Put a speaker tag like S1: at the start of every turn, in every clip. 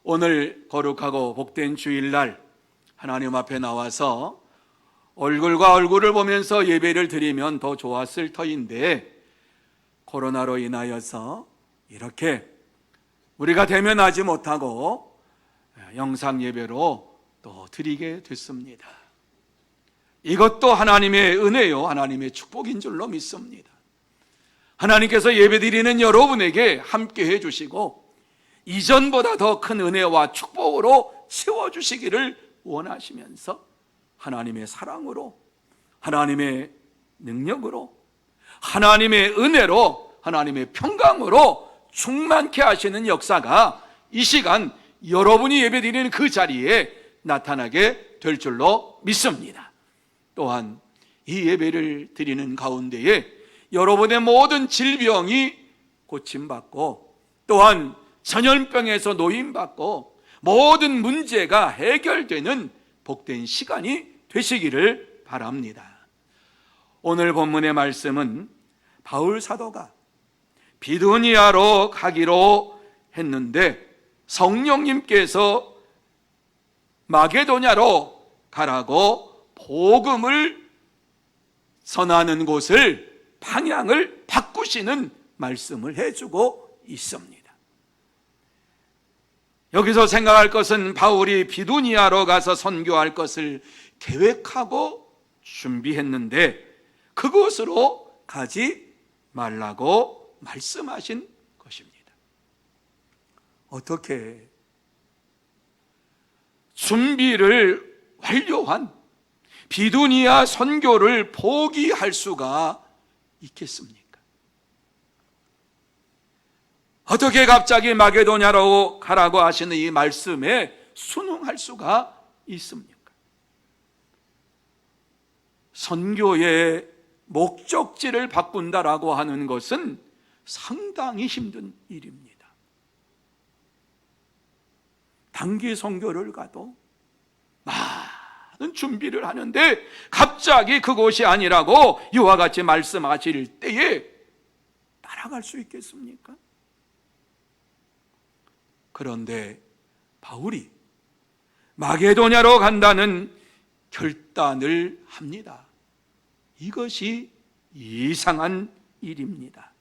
S1: 오늘 거룩하고 복된 주일날 하나님 앞에 나와서 얼굴과 얼굴을 보면서 예배를 드리면 더 좋았을 터인데, 코로나로 인하여서 이렇게 우리가 대면하지 못하고 영상 예배로 또 드리게 됐습니다. 이것도 하나님의 은혜요, 하나님의 축복인 줄로 믿습니다. 하나님께서 예배 드리는 여러분에게 함께 해주시고 이전보다 더 큰 은혜와 축복으로 채워주시기를 원하시면서 하나님의 사랑으로, 하나님의 능력으로, 하나님의 은혜로, 하나님의 평강으로 충만케 하시는 역사가 이 시간 여러분이 예배드리는 그 자리에 나타나게 될 줄로 믿습니다. 또한 이 예배를 드리는 가운데에 여러분의 모든 질병이 고침받고, 또한 전염병에서 노임받고 모든 문제가 해결되는 복된 시간이 되시기를 바랍니다. 오늘 본문의 말씀은 바울 사도가 비두니아로 가기로 했는데 성령님께서 마게도냐로 가라고 복음을 전하는 곳을, 방향을 바꾸시는 말씀을 해주고 있습니다. 여기서 생각할 것은 바울이 비두니아로 가서 선교할 것을 계획하고 준비했는데 그곳으로 가지 말라고 말씀하신 것입니다. 어떻게 준비를 완료한 비두니아 선교를 포기할 수가 있겠습니까? 어떻게 갑자기 마게도냐로 가라고 하시는 이 말씀에 순응할 수가 있습니까? 선교의 목적지를 바꾼다라고 하는 것은 상당히 힘든 일입니다. 단기 선교를 가도 많은 준비를 하는데 갑자기 그곳이 아니라고 이와 같이 말씀하실 때에 따라갈 수 있겠습니까? 그런데 바울이 마게도냐로 간다는 결단을 합니다. 이것이 이상한 일입니다.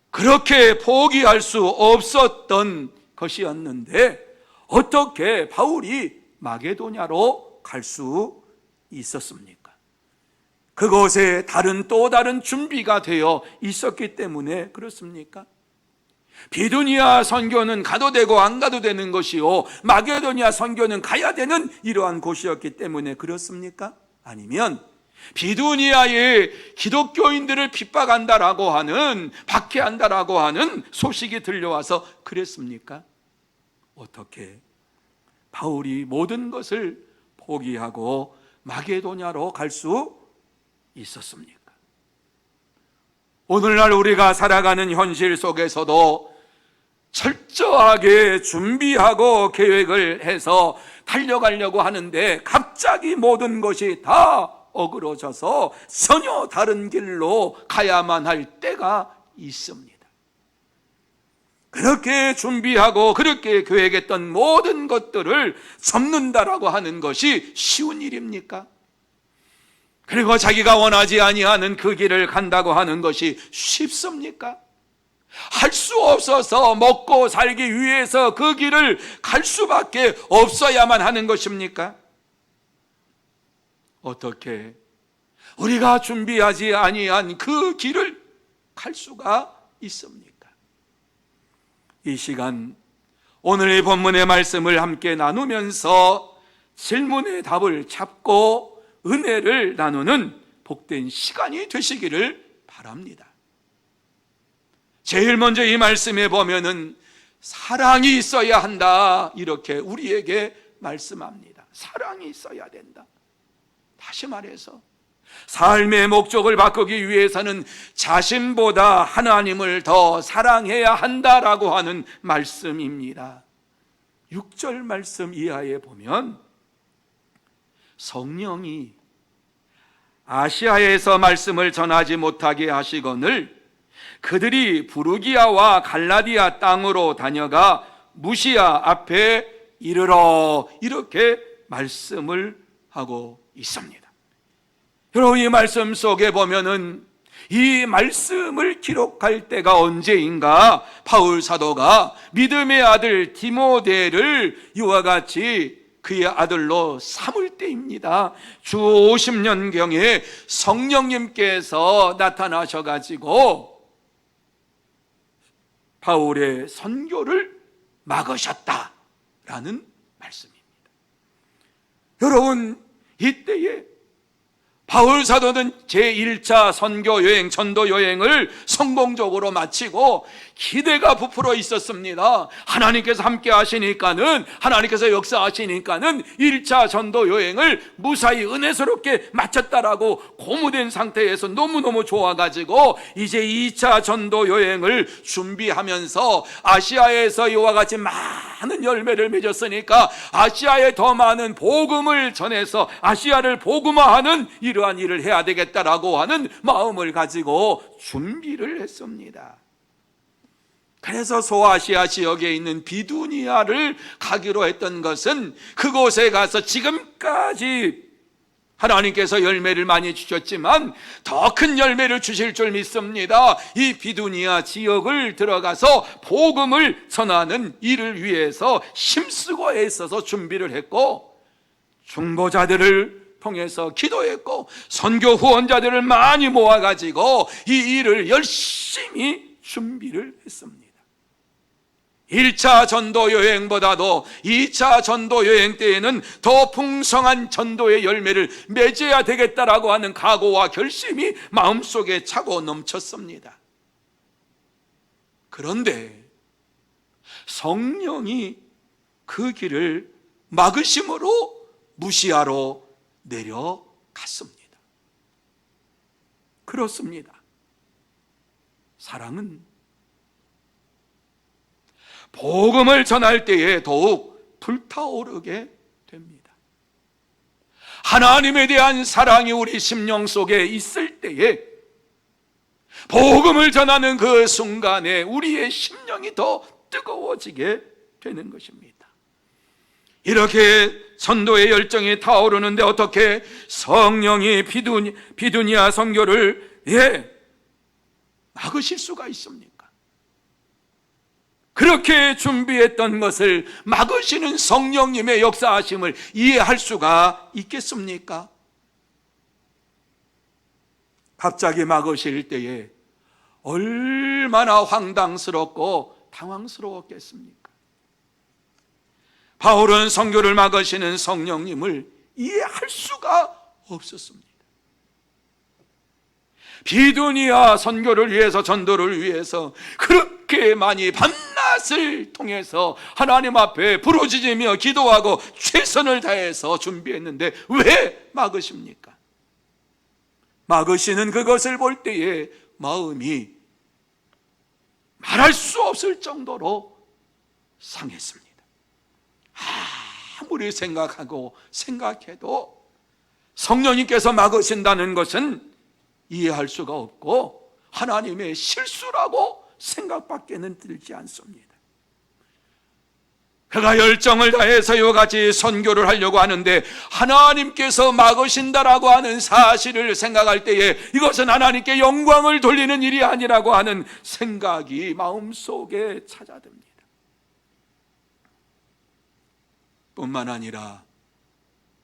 S1: 그렇게 포기할 수 없었던 것이었는데 어떻게 바울이 마게도냐로 갈 수 있었습니까? 그곳에 또 다른 준비가 되어 있었기 때문에 그렇습니까? 비두니아 선교는 가도 되고 안 가도 되는 것이요, 마게도니아 선교는 가야 되는 이러한 곳이었기 때문에 그렇습니까? 아니면 비두니아의 기독교인들을 핍박한다라고 하는, 박해한다라고 하는 소식이 들려와서 그랬습니까? 어떻게 바울이 모든 것을 포기하고 마게도냐로 갈 수 있었습니까? 오늘날 우리가 살아가는 현실 속에서도 철저하게 준비하고 계획을 해서 달려가려고 하는데 갑자기 모든 것이 다 어그러져서 전혀 다른 길로 가야만 할 때가 있습니다. 그렇게 준비하고 그렇게 계획했던 모든 것들을 접는다라고 하는 것이 쉬운 일입니까? 그리고 자기가 원하지 아니하는 그 길을 간다고 하는 것이 쉽습니까? 할 수 없어서 먹고 살기 위해서 그 길을 갈 수밖에 없어야만 하는 것입니까? 어떻게 우리가 준비하지 아니한 그 길을 갈 수가 있습니까? 이 시간 오늘의 본문의 말씀을 함께 나누면서 질문의 답을 찾고 은혜를 나누는 복된 시간이 되시기를 바랍니다. 제일 먼저 이 말씀에 보면은 사랑이 있어야 한다, 이렇게 우리에게 말씀합니다. 사랑이 있어야 된다. 다시 말해서 삶의 목적을 바꾸기 위해서는 자신보다 하나님을 더 사랑해야 한다라고 하는 말씀입니다. 6절 말씀 이하에 보면 성령이 아시아에서 말씀을 전하지 못하게 하시거늘 그들이 부르기아와 갈라디아 땅으로 다녀가 무시야 앞에 이르러, 이렇게 말씀을 하고 있습니다. 여러분, 이 말씀 속에 보면은 이 말씀을 기록할 때가 언제인가? 바울 사도가 믿음의 아들 디모데를 이와 같이 그의 아들로 삼을 때입니다. 주 50년경에 성령님께서 나타나셔가지고 바울의 선교를 막으셨다라는 말씀입니다. 여러분, 이때에 바울 사도는 제1차 선교 여행, 전도 여행을 성공적으로 마치고 기대가 부풀어 있었습니다. 하나님께서 함께 하시니까는, 하나님께서 역사하시니까는 1차 전도 여행을 무사히 은혜스럽게 마쳤다라고 고무된 상태에서 너무너무 좋아가지고 이제 2차 전도 여행을 준비하면서 아시아에서 이와 같이 많은 열매를 맺었으니까 아시아에 더 많은 복음을 전해서 아시아를 복음화하는 이러한 일을 해야 되겠다라고 하는 마음을 가지고 준비를 했습니다. 그래서 소아시아 지역에 있는 비두니아를 가기로 했던 것은 그곳에 가서 지금까지 하나님께서 열매를 많이 주셨지만 더 큰 열매를 주실 줄 믿습니다. 이 비두니아 지역을 들어가서 복음을 전하는 일을 위해서 힘쓰고 애써서 준비를 했고, 중보자들을 통해서 기도했고, 선교 후원자들을 많이 모아가지고 이 일을 열심히 준비를 했습니다. 1차 전도 여행보다도 2차 전도 여행 때에는 더 풍성한 전도의 열매를 맺어야 되겠다라고 하는 각오와 결심이 마음속에 차고 넘쳤습니다. 그런데 성령이 그 길을 막으심으로 무시하러 내려갔습니다. 그렇습니다. 사랑은 복음을 전할 때에 더욱 불타오르게 됩니다. 하나님에 대한 사랑이 우리 심령 속에 있을 때에 복음을 전하는 그 순간에 우리의 심령이 더 뜨거워지게 되는 것입니다. 이렇게 전도의 열정이 타오르는데 어떻게 성령이 비두니아 선교를 막으실 수가 있습니까? 그렇게 준비했던 것을 막으시는 성령님의 역사하심을 이해할 수가 있겠습니까? 갑자기 막으실 때에 얼마나 황당스럽고 당황스러웠겠습니까? 바울은 선교를 막으시는 성령님을 이해할 수가 없었습니다. 비두니아 선교를 위해서, 전도를 위해서 그렇게 많이 밤낮을 통해서 하나님 앞에 부르짖으며 기도하고 최선을 다해서 준비했는데 왜 막으십니까? 막으시는 그것을 볼 때에 마음이 말할 수 없을 정도로 상했습니다. 아무리 생각해도 성령님께서 막으신다는 것은 이해할 수가 없고 하나님의 실수라고 생각밖에는 들지 않습니다. 그가 열정을 다해서 이와 같이 선교를 하려고 하는데 하나님께서 막으신다라고 하는 사실을 생각할 때에 이것은 하나님께 영광을 돌리는 일이 아니라고 하는 생각이 마음속에 찾아듭니다. 뿐만 아니라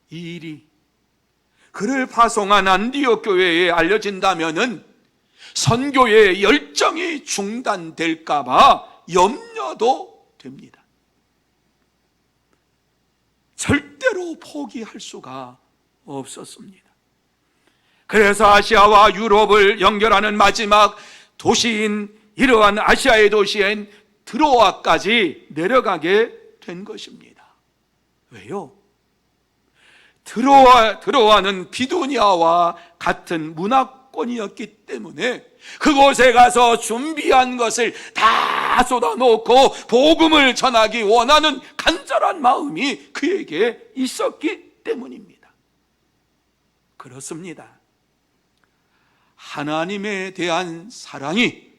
S1: 이 일이 그를 파송한 안디옥 교회에 알려진다면은 선교의 열정이 중단될까 봐 염려도 됩니다. 절대로 포기할 수가 없었습니다. 그래서 아시아와 유럽을 연결하는 마지막 도시인 이러한 아시아의 도시인 드로아까지 내려가게 된 것입니다. 왜요? 드로아는 비두니아와 같은 문화권이었기 때문에 그곳에 가서 준비한 것을 다 쏟아놓고 복음을 전하기 원하는 간절한 마음이 그에게 있었기 때문입니다. 그렇습니다. 하나님에 대한 사랑이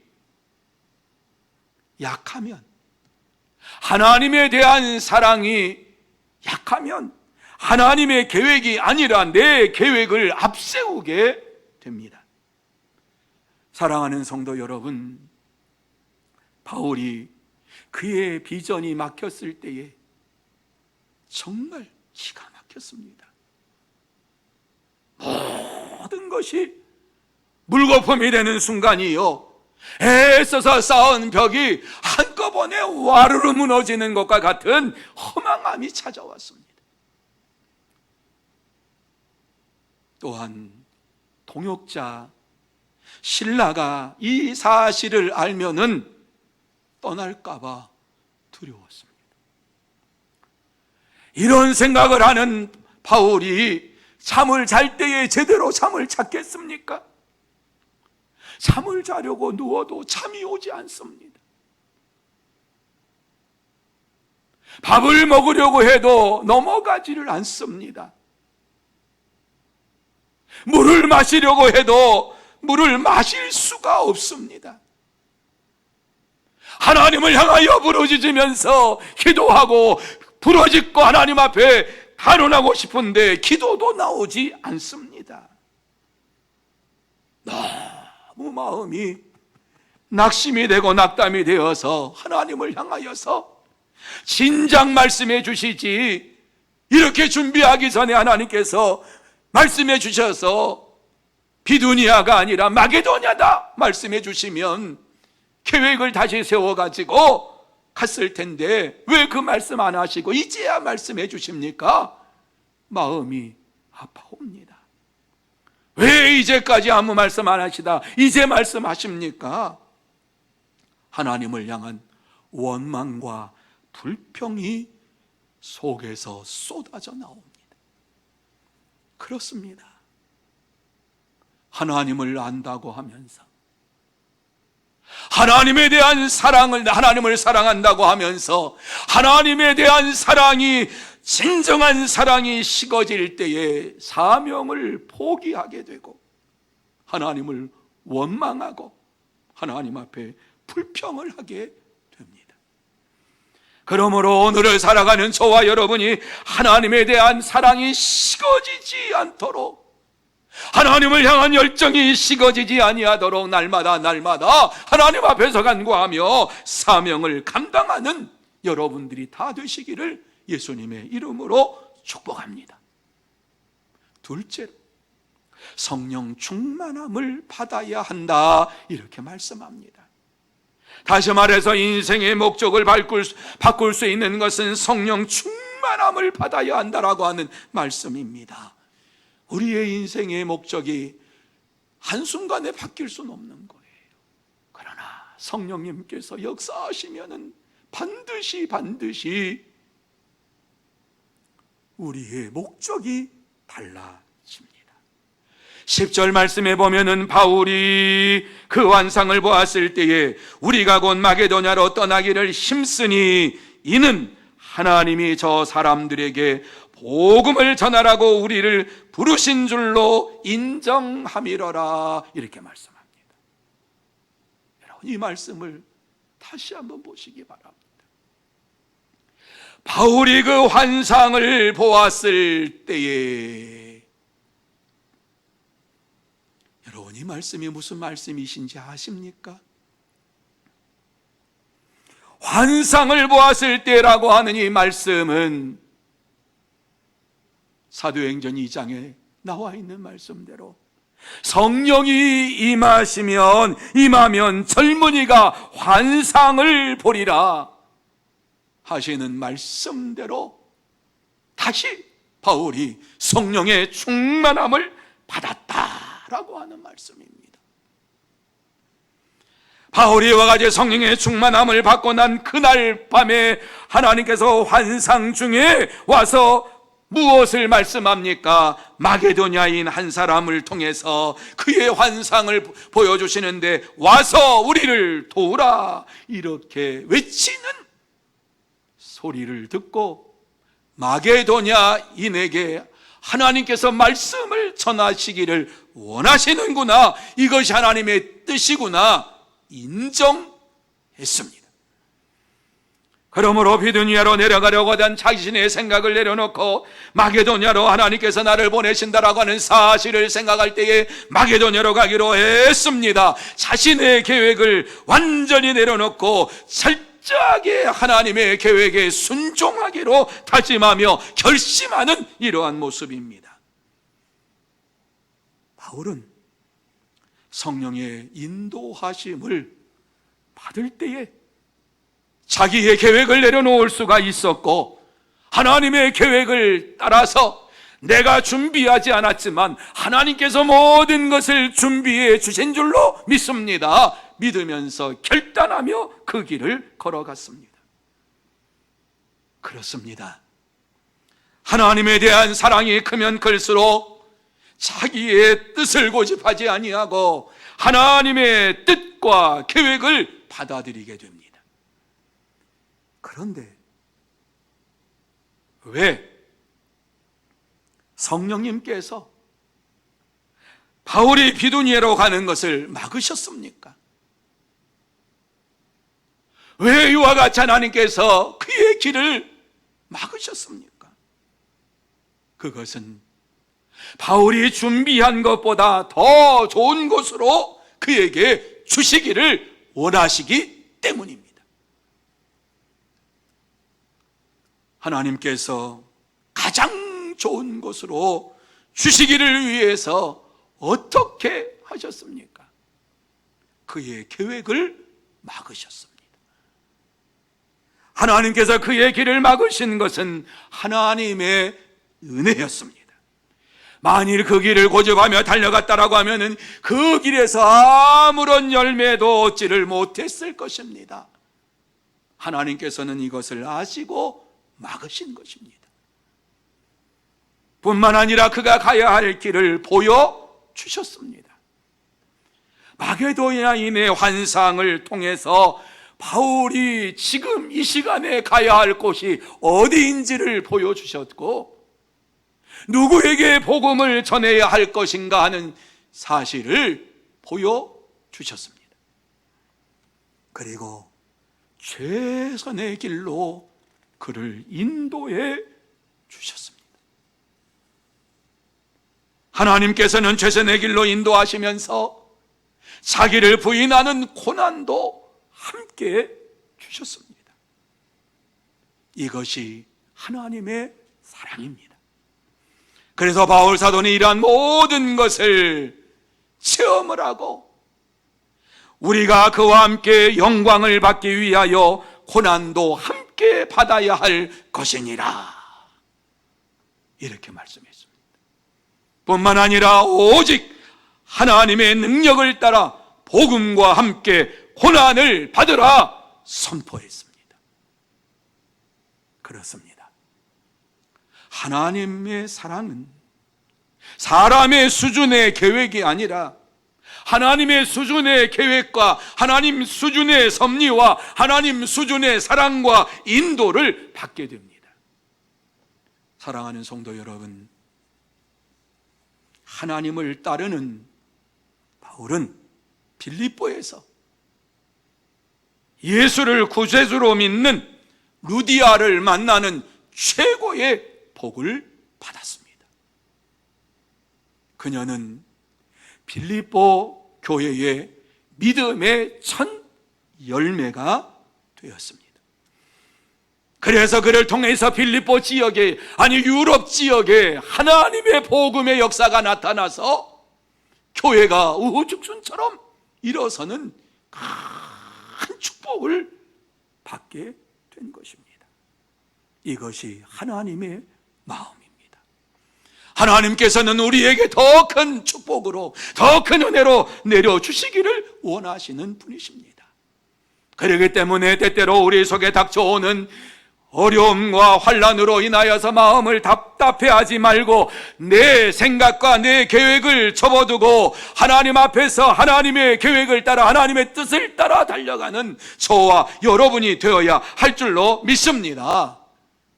S1: 약하면, 하나님에 대한 사랑이 약하면 하나님의 계획이 아니라 내 계획을 앞세우게 됩니다. 사랑하는 성도 여러분, 바울이 그의 비전이 막혔을 때에 정말 기가 막혔습니다. 모든 것이 물거품이 되는 순간이요, 애써서 쌓은 벽이 한꺼번에 와르르 무너지는 것과 같은 허망함이 찾아왔습니다. 또한 동역자 신라가 이 사실을 알면은 떠날까봐 두려웠습니다. 이런 생각을 하는 바울이 잠을 잘 때에 제대로 잠을 잤겠습니까? 잠을 자려고 누워도 잠이 오지 않습니다. 밥을 먹으려고 해도 넘어가지를 않습니다. 물을 마시려고 해도 물을 마실 수가 없습니다. 하나님을 향하여 부르짖으면서 기도하고 부르짖고 하나님 앞에 간언하고 싶은데 기도도 나오지 않습니다. 너무 마음이 낙심이 되고 낙담이 되어서 하나님을 향하여서 진작 말씀해 주시지, 이렇게 준비하기 전에 하나님께서 말씀해 주셔서 비두니아가 아니라 마게도냐다 말씀해 주시면 계획을 다시 세워가지고 갔을 텐데 왜 그 말씀 안 하시고 이제야 말씀해 주십니까? 마음이 아파옵니다. 왜 이제까지 아무 말씀 안 하시다 이제 말씀하십니까? 하나님을 향한 원망과 불평이 속에서 쏟아져 나옵니다. 그렇습니다. 하나님을 안다고 하면서, 하나님에 대한 사랑을, 하나님을 사랑한다고 하면서 하나님에 대한 사랑이, 진정한 사랑이 식어질 때에 사명을 포기하게 되고 하나님을 원망하고 하나님 앞에 불평을 하게 됩니다. 그러므로 오늘을 살아가는 저와 여러분이 하나님에 대한 사랑이 식어지지 않도록, 하나님을 향한 열정이 식어지지 아니하도록 날마다 하나님 앞에서 간구하며 사명을 감당하는 여러분들이 다 되시기를 예수님의 이름으로 축복합니다. 둘째로, 성령 충만함을 받아야 한다, 이렇게 말씀합니다. 다시 말해서 인생의 목적을 바꿀 수 있는 것은 성령 충만함을 받아야 한다라고 하는 말씀입니다. 우리의 인생의 목적이 한순간에 바뀔 수는 없는 거예요. 그러나 성령님께서 역사하시면은 반드시 우리의 목적이 달라집니다. 10절 말씀에 보면은 바울이 그 환상을 보았을 때에 우리가 곧 마게도냐로 떠나기를 힘쓰니 이는 하나님이 저 사람들에게 복음을 전하라고 우리를 부르신 줄로 인정함이러라, 이렇게 말씀합니다. 여러분, 이 말씀을 다시 한번 보시기 바랍니다. 바울이 그 환상을 보았을 때에, 여러분, 이 말씀이 무슨 말씀이신지 아십니까? 환상을 보았을 때라고 하는 이 말씀은 사도행전 2장에 나와 있는 말씀대로 성령이 임하면 젊은이가 환상을 보리라 하시는 말씀대로 다시 바울이 성령의 충만함을 받았다라고 하는 말씀입니다. 바울이 와가지고 성령의 충만함을 받고 난 그날 밤에 하나님께서 환상 중에 와서 무엇을 말씀합니까? 마게도냐인 한 사람을 통해서 그의 환상을 보여주시는데 와서 우리를 도우라, 이렇게 외치는 소리를 듣고 마게도냐인에게 하나님께서 말씀을 전하시기를 원하시는구나, 이것이 하나님의 뜻이구나 인정했습니다. 그러므로 비두니아로 내려가려고 하던 자신의 생각을 내려놓고 마게도냐로 하나님께서 나를 보내신다라고 하는 사실을 생각할 때에 마게도냐로 가기로 했습니다. 자신의 계획을 완전히 내려놓고 철저하게 하나님의 계획에 순종하기로 다짐하며 결심하는 이러한 모습입니다. 바울은 성령의 인도하심을 받을 때에 자기의 계획을 내려놓을 수가 있었고, 하나님의 계획을 따라서 내가 준비하지 않았지만 하나님께서 모든 것을 준비해 주신 줄로 믿습니다. 믿으면서 결단하며 그 길을 걸어갔습니다. 그렇습니다. 하나님에 대한 사랑이 크면 클수록 자기의 뜻을 고집하지 아니하고 하나님의 뜻과 계획을 받아들이게 됩니다. 그런데 왜 성령님께서 바울이 비두니아로 가는 것을 막으셨습니까? 왜 이와 같이 하나님께서 그의 길을 막으셨습니까? 그것은 바울이 준비한 것보다 더 좋은 곳으로 그에게 주시기를 원하시기 때문입니다. 하나님께서 가장 좋은 곳으로 주시기를 위해서 어떻게 하셨습니까? 그의 계획을 막으셨습니다. 하나님께서 그의 길을 막으신 것은 하나님의 은혜였습니다. 만일 그 길을 고집하며 달려갔다라고 하면은 그 길에서 아무런 열매도 얻지를 못했을 것입니다. 하나님께서는 이것을 아시고 막으신 것입니다. 뿐만 아니라 그가 가야 할 길을 보여주셨습니다. 마게도냐인의 환상을 통해서 바울이 지금 이 시간에 가야 할 곳이 어디인지를 보여주셨고, 누구에게 복음을 전해야 할 것인가 하는 사실을 보여주셨습니다. 그리고 최선의 길로 그를 인도해 주셨습니다. 하나님께서는 최선의 길로 인도하시면서 자기를 부인하는 고난도 함께 주셨습니다. 이것이 하나님의 사랑입니다. 그래서 바울 사도는 이러한 모든 것을 체험을 하고 우리가 그와 함께 영광을 받기 위하여 고난도 함께 받아야 할 것이니라, 이렇게 말씀했습니다. 뿐만 아니라 오직 하나님의 능력을 따라 복음과 함께 고난을 받으라 선포했습니다. 그렇습니다. 하나님의 사랑은 사람의 수준의 계획이 아니라 하나님의 수준의 계획과 하나님 수준의 섭리와 하나님 수준의 사랑과 인도를 받게 됩니다. 사랑하는 성도 여러분, 하나님을 따르는 바울은 빌립보에서 예수를 구세주로 믿는 루디아를 만나는 최고의 복을 받았습니다. 그녀는 빌립보 교회의 믿음의 첫 열매가 되었습니다. 그래서 그를 통해서 빌립보 지역에, 아니 유럽 지역에 하나님의 복음의 역사가 나타나서 교회가 우후죽순처럼 일어서는 큰 축복을 받게 된 것입니다. 이것이 하나님의 마음입니다. 하나님께서는 우리에게 더 큰 축복으로, 더 큰 은혜로 내려주시기를 원하시는 분이십니다. 그렇기 때문에 때때로 우리 속에 닥쳐오는 어려움과 환난으로 인하여서 마음을 답답해하지 말고 내 생각과 내 계획을 접어두고 하나님 앞에서 하나님의 계획을 따라 하나님의 뜻을 따라 달려가는 저와 여러분이 되어야 할 줄로 믿습니다.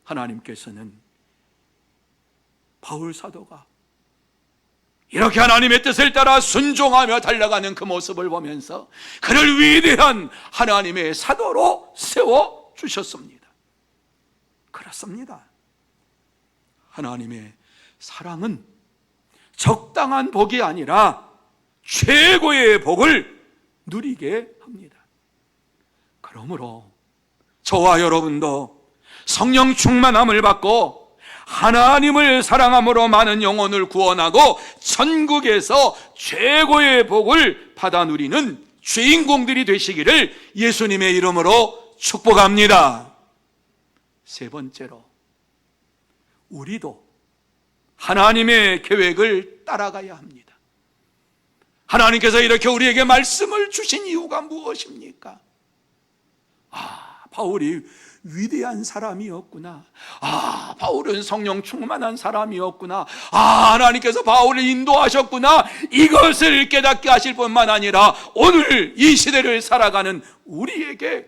S1: 하나님께서는 바울 사도가 이렇게 하나님의 뜻을 따라 순종하며 달려가는 그 모습을 보면서 그를 위대한 하나님의 사도로 세워주셨습니다. 그렇습니다. 하나님의 사랑은 적당한 복이 아니라 최고의 복을 누리게 합니다. 그러므로 저와 여러분도 성령 충만함을 받고 하나님을 사랑함으로 많은 영혼을 구원하고 천국에서 최고의 복을 받아 누리는 주인공들이 되시기를 예수님의 이름으로 축복합니다. 세 번째로, 우리도 하나님의 계획을 따라가야 합니다. 하나님께서 이렇게 우리에게 말씀을 주신 이유가 무엇입니까? 바울이 위대한 사람이었구나. 바울은 성령 충만한 사람이었구나. 하나님께서 바울을 인도하셨구나. 이것을 깨닫게 하실 뿐만 아니라 오늘 이 시대를 살아가는 우리에게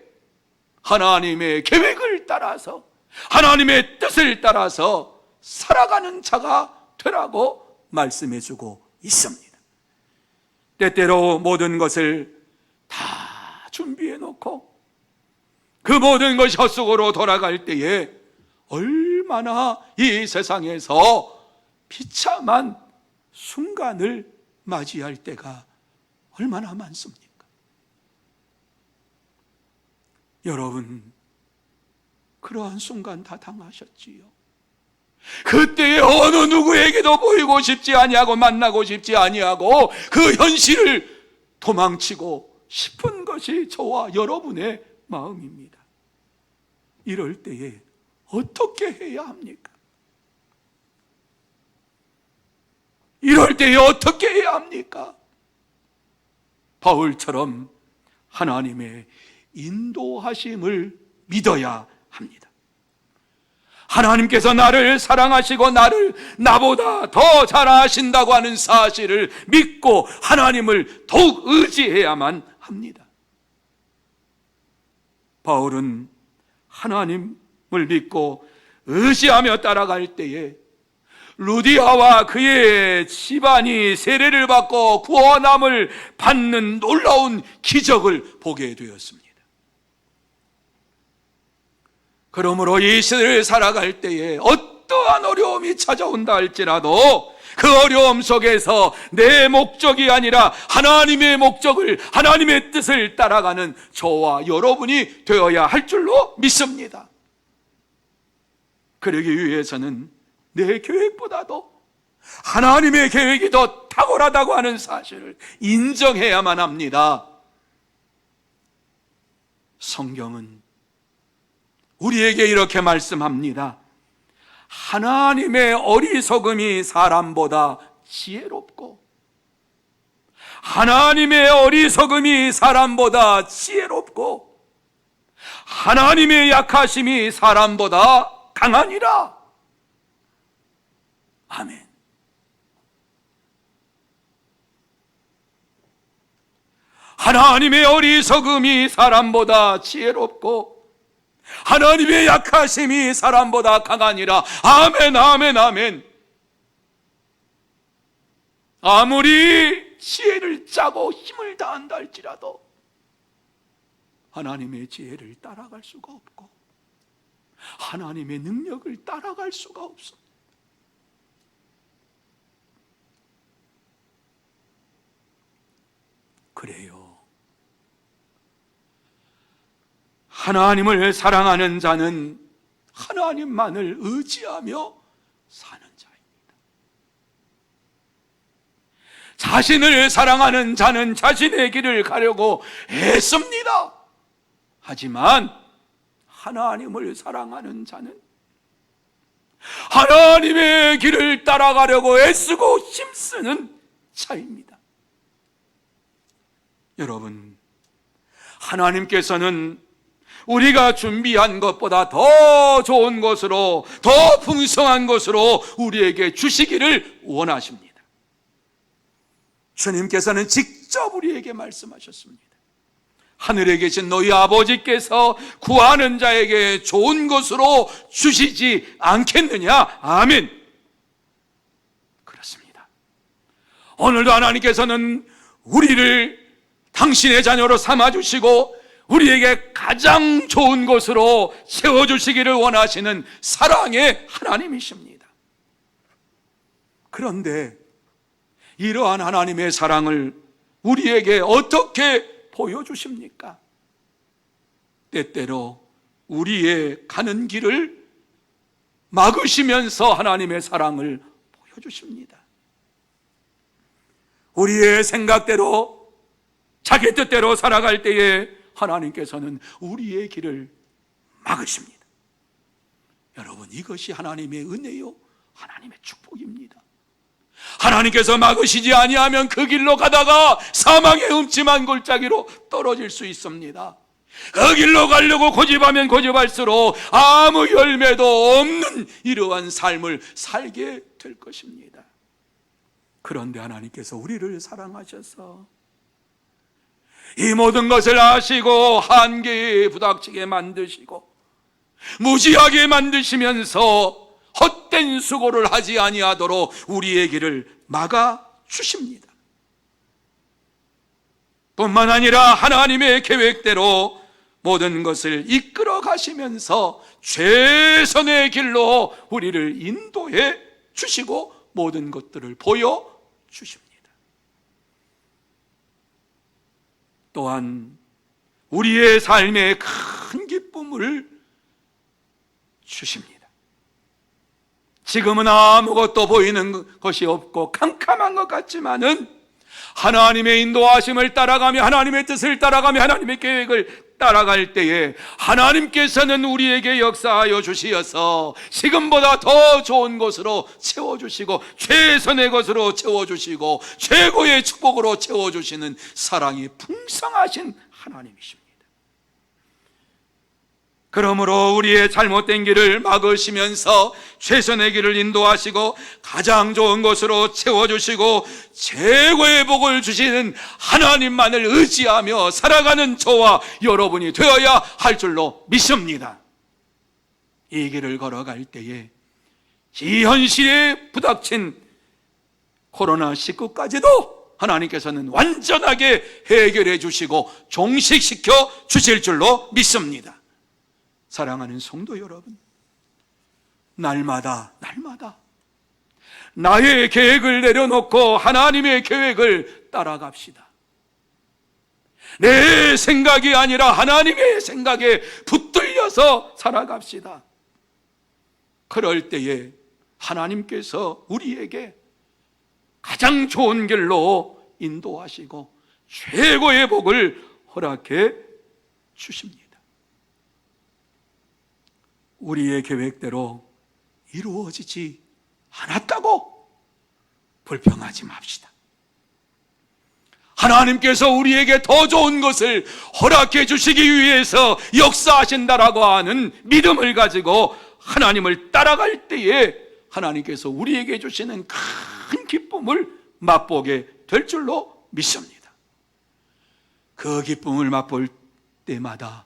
S1: 하나님의 계획을 따라서, 하나님의 뜻을 따라서 살아가는 자가 되라고 말씀해주고 있습니다. 때때로 모든 것을 다 준비해놓고 그 모든 것이 헛속으로 돌아갈 때에 얼마나 이 세상에서 비참한 순간을 맞이할 때가 얼마나 많습니까? 여러분, 그러한 순간 다 당하셨지요. 그때에 어느 누구에게도 보이고 싶지 아니하고 만나고 싶지 아니하고 그 현실을 도망치고 싶은 것이 저와 여러분의 마음입니다. 이럴 때에 어떻게 해야 합니까? 이럴 때에 어떻게 해야 합니까? 바울처럼 하나님의 인도하심을 믿어야 합니다. 하나님께서 나를 사랑하시고 나보다 더 잘 아신다고 하는 사실을 믿고 하나님을 더욱 의지해야만 합니다. 바울은 하나님을 믿고 의지하며 따라갈 때에 루디아와 그의 집안이 세례를 받고 구원함을 받는 놀라운 기적을 보게 되었습니다. 그러므로 이 시대를 살아갈 때에 어떠한 어려움이 찾아온다 할지라도 그 어려움 속에서 내 목적이 아니라 하나님의 목적을, 하나님의 뜻을 따라가는 저와 여러분이 되어야 할 줄로 믿습니다. 그러기 위해서는 내 계획보다도 하나님의 계획이 더 탁월하다고 하는 사실을 인정해야만 합니다. 성경은 우리에게 이렇게 말씀합니다. 하나님의 어리석음이 사람보다 지혜롭고 하나님의 어리석음이 사람보다 지혜롭고 하나님의 약하심이 사람보다 강하니라. 아멘. 하나님의 어리석음이 사람보다 지혜롭고 하나님의 약하심이 사람보다 강하니라. 아멘, 아멘, 아멘. 아무리 지혜를 짜고 힘을 다한다 할지라도 하나님의 지혜를 따라갈 수가 없고 하나님의 능력을 따라갈 수가 없습니다. 그래요. 하나님을 사랑하는 자는 하나님만을 의지하며 사는 자입니다. 자신을 사랑하는 자는 자신의 길을 가려고 애씁니다. 하지만 하나님을 사랑하는 자는 하나님의 길을 따라가려고 애쓰고 힘쓰는 자입니다. 여러분, 하나님께서는 우리가 준비한 것보다 더 좋은 것으로, 더 풍성한 것으로 우리에게 주시기를 원하십니다. 주님께서는 직접 우리에게 말씀하셨습니다. 하늘에 계신 너희 아버지께서 구하는 자에게 좋은 것으로 주시지 않겠느냐? 아멘. 그렇습니다. 오늘도 하나님께서는 우리를 당신의 자녀로 삼아주시고 우리에게 가장 좋은 것으로 채워주시기를 원하시는 사랑의 하나님이십니다. 그런데 이러한 하나님의 사랑을 우리에게 어떻게 보여주십니까? 때때로 우리의 가는 길을 막으시면서 하나님의 사랑을 보여주십니다. 우리의 생각대로 자기 뜻대로 살아갈 때에 하나님께서는 우리의 길을 막으십니다. 여러분, 이것이 하나님의 은혜요, 하나님의 축복입니다. 하나님께서 막으시지 아니하면 그 길로 가다가 사망의 음침한 골짜기로 떨어질 수 있습니다. 그 길로 가려고 고집하면 고집할수록 아무 열매도 없는 이러한 삶을 살게 될 것입니다. 그런데 하나님께서 우리를 사랑하셔서 이 모든 것을 아시고 한계에 부닥치게 만드시고 무지하게 만드시면서 헛된 수고를 하지 아니하도록 우리의 길을 막아주십니다. 뿐만 아니라 하나님의 계획대로 모든 것을 이끌어 가시면서 최선의 길로 우리를 인도해 주시고 모든 것들을 보여주십니다. 또한 우리의 삶에 큰 기쁨을 주십니다. 지금은 아무것도 보이는 것이 없고 캄캄한 것 같지만은 하나님의 인도하심을 따라가며 하나님의 뜻을 따라가며 하나님의 계획을 따라갈 때에 하나님께서는 우리에게 역사하여 주시어서 지금보다 더 좋은 것으로 채워주시고 최선의 것으로 채워주시고 최고의 축복으로 채워주시는 사랑이 풍성하신 하나님이십니다. 그러므로 우리의 잘못된 길을 막으시면서 최선의 길을 인도하시고 가장 좋은 것으로 채워주시고 최고의 복을 주시는 하나님만을 의지하며 살아가는 저와 여러분이 되어야 할 줄로 믿습니다. 이 길을 걸어갈 때에 이 현실에 부닥친 코로나19까지도 하나님께서는 완전하게 해결해 주시고 종식시켜 주실 줄로 믿습니다. 사랑하는 성도 여러분, 날마다 나의 계획을 내려놓고 하나님의 계획을 따라갑시다. 내 생각이 아니라 하나님의 생각에 붙들려서 살아갑시다. 그럴 때에 하나님께서 우리에게 가장 좋은 길로 인도하시고 최고의 복을 허락해 주십니다. 우리의 계획대로 이루어지지 않았다고 불평하지 맙시다. 하나님께서 우리에게 더 좋은 것을 허락해 주시기 위해서 역사하신다라고 하는 믿음을 가지고 하나님을 따라갈 때에 하나님께서 우리에게 주시는 큰 기쁨을 맛보게 될 줄로 믿습니다. 그 기쁨을 맛볼 때마다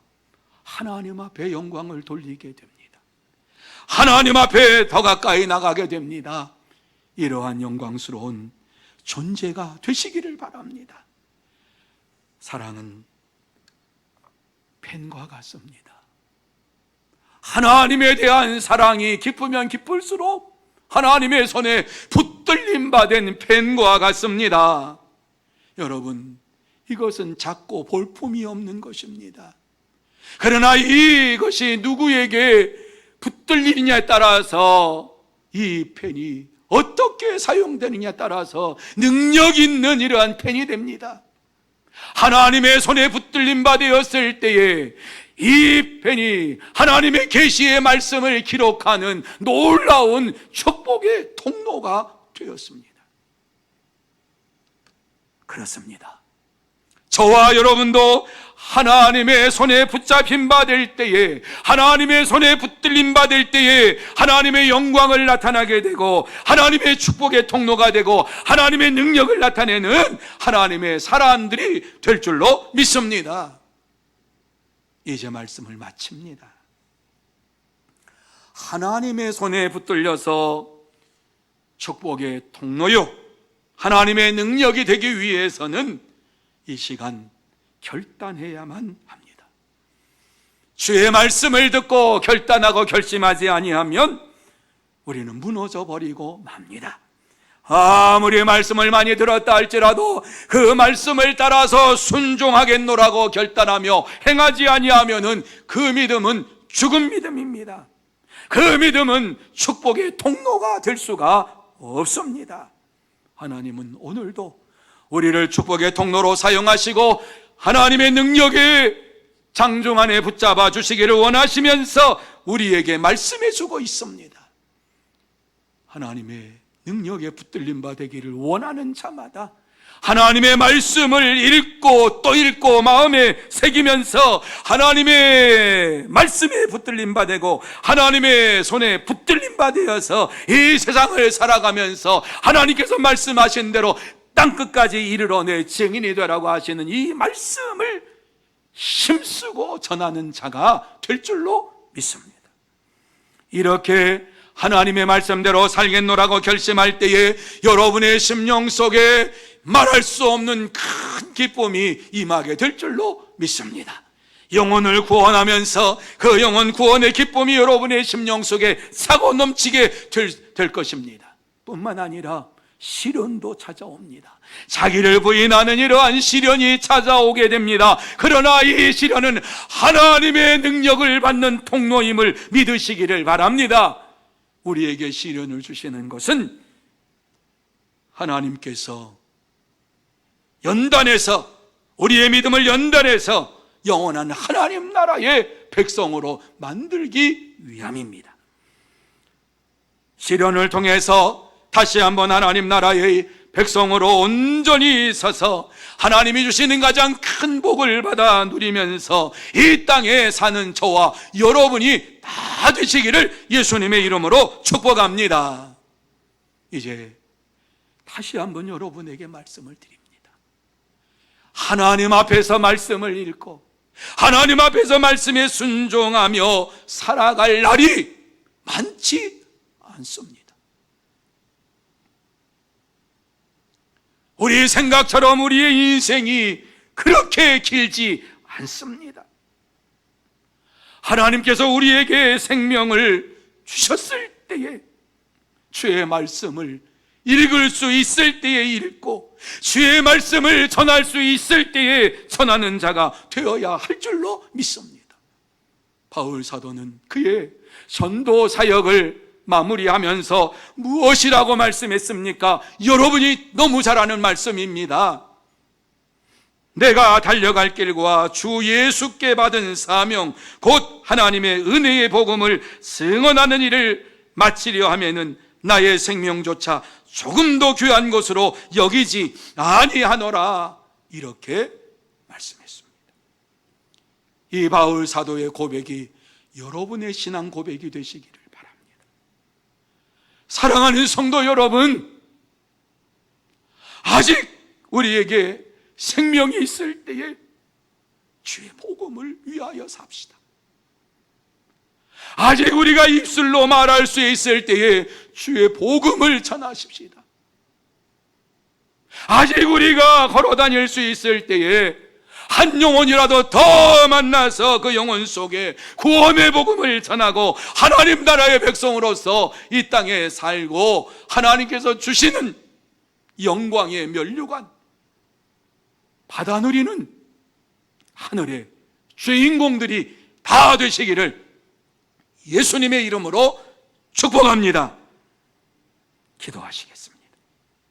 S1: 하나님 앞에 영광을 돌리게 됩니다. 하나님 앞에 더 가까이 나가게 됩니다. 이러한 영광스러운 존재가 되시기를 바랍니다. 사랑은 펜과 같습니다. 하나님에 대한 사랑이 깊으면 깊을수록 하나님의 손에 붙들림 받은 펜과 같습니다. 여러분, 이것은 작고 볼품이 없는 것입니다. 그러나 이것이 누구에게 붙들리느냐에 따라서 이 펜이 어떻게 사용되느냐에 따라서 능력 있는 이러한 펜이 됩니다. 하나님의 손에 붙들림 받았을 때에 이 펜이 하나님의 계시의 말씀을 기록하는 놀라운 축복의 통로가 되었습니다. 그렇습니다. 저와 여러분도 하나님의 손에 붙잡힘 받을 때에, 하나님의 손에 붙들림 받을 때에 하나님의 영광을 나타나게 되고 하나님의 축복의 통로가 되고 하나님의 능력을 나타내는 하나님의 사람들이 될 줄로 믿습니다. 이제 말씀을 마칩니다. 하나님의 손에 붙들려서 축복의 통로요, 하나님의 능력이 되기 위해서는 이 시간 결단해야만 합니다. 주의 말씀을 듣고 결단하고 결심하지 아니하면 우리는 무너져 버리고 맙니다. 아무리 말씀을 많이 들었다 할지라도 그 말씀을 따라서 순종하겠노라고 결단하며 행하지 아니하면은 그 믿음은 죽은 믿음입니다. 그 믿음은 축복의 통로가 될 수가 없습니다. 하나님은 오늘도 우리를 축복의 통로로 사용하시고 하나님의 능력의 장중 안에 붙잡아 주시기를 원하시면서 우리에게 말씀해 주고 있습니다. 하나님의 능력에 붙들림 바 되기를 원하는 자마다 하나님의 말씀을 읽고 또 읽고 마음에 새기면서 하나님의 말씀에 붙들림 바 되고 하나님의 손에 붙들림 바 되어서 이 세상을 살아가면서 하나님께서 말씀하신 대로 땅끝까지 이르러내 증인이 되라고 하시는 이 말씀을 힘쓰고 전하는 자가 될 줄로 믿습니다. 이렇게 하나님의 말씀대로 살겠노라고 결심할 때에 여러분의 심령 속에 말할 수 없는 큰 기쁨이 임하게 될 줄로 믿습니다. 영혼을 구원하면서 그 영혼 구원의 기쁨이 여러분의 심령 속에 차고 넘치게 될 것입니다. 뿐만 아니라 시련도 찾아옵니다. 자기를 부인하는 이러한 시련이 찾아오게 됩니다. 그러나 이 시련은 하나님의 능력을 받는 통로임을 믿으시기를 바랍니다. 우리에게 시련을 주시는 것은 하나님께서 연단해서 우리의 믿음을 연단해서 영원한 하나님 나라의 백성으로 만들기 위함입니다. 시련을 통해서 다시 한번 하나님 나라의 백성으로 온전히 서서 하나님이 주시는 가장 큰 복을 받아 누리면서 이 땅에 사는 저와 여러분이 다 되시기를 예수님의 이름으로 축복합니다. 이제 다시 한번 여러분에게 말씀을 드립니다. 하나님 앞에서 말씀을 읽고 하나님 앞에서 말씀에 순종하며 살아갈 날이 많지 않습니다. 우리 생각처럼 우리의 인생이 그렇게 길지 않습니다. 하나님께서 우리에게 생명을 주셨을 때에 주의 말씀을 읽을 수 있을 때에 읽고 주의 말씀을 전할 수 있을 때에 전하는 자가 되어야 할 줄로 믿습니다. 바울 사도는 그의 전도 사역을 마무리하면서 무엇이라고 말씀했습니까? 여러분이 너무 잘 아는 말씀입니다. 내가 달려갈 길과 주 예수께 받은 사명 곧 하나님의 은혜의 복음을 증언하는 일을 마치려 하면은 나의 생명조차 조금도 귀한 것으로 여기지 아니하노라, 이렇게 말씀했습니다. 이 바울 사도의 고백이 여러분의 신앙 고백이 되시기를 바랍니다. 사랑하는 성도 여러분, 아직 우리에게 생명이 있을 때에 주의 복음을 위하여 삽시다. 아직 우리가 입술로 말할 수 있을 때에 주의 복음을 전하십시다. 아직 우리가 걸어 다닐 수 있을 때에 한 영혼이라도 더 만나서 그 영혼 속에 구원의 복음을 전하고 하나님 나라의 백성으로서 이 땅에 살고 하나님께서 주시는 영광의 면류관 받아 누리는 하늘의 주인공들이 다 되시기를 예수님의 이름으로 축복합니다. 기도하시겠습니다.